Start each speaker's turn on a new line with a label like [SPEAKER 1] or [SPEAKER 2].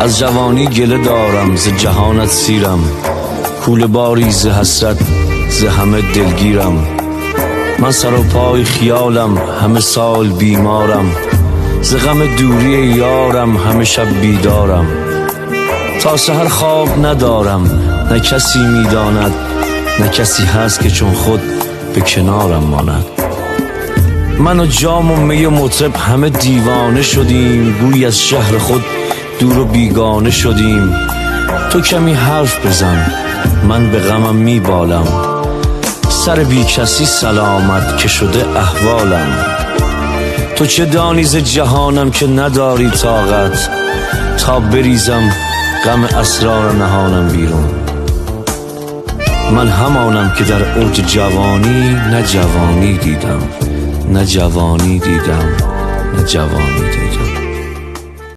[SPEAKER 1] از جوانی گله دارم، ز جهانت سیرم، کوله باری ز حسرت، ز همه دلگیرم. من سر و پای خیالم، همه سال بیمارم، ز غم دوری یارم همه شب بیدارم. تا سحر خواب ندارم، نه کسی میداند، نه کسی هست که چون خود به کنارم ماند. من و جام و می و مطرب همه دیوانه شدیم، گویی از شهر خود دور و بیگانه شدیم. تو کمی حرف بزن، من به غمم میبالم، سر بی کسی سلامت که شده احوالم. تو چه دانی ز جهانم که نداری طاقت، تا بریزم غم اسرار نهانم بیرون. من همانم که در اوج جوانی نه جوانی دیدم، نه جوانی دیدم، نه جوانی دیدم.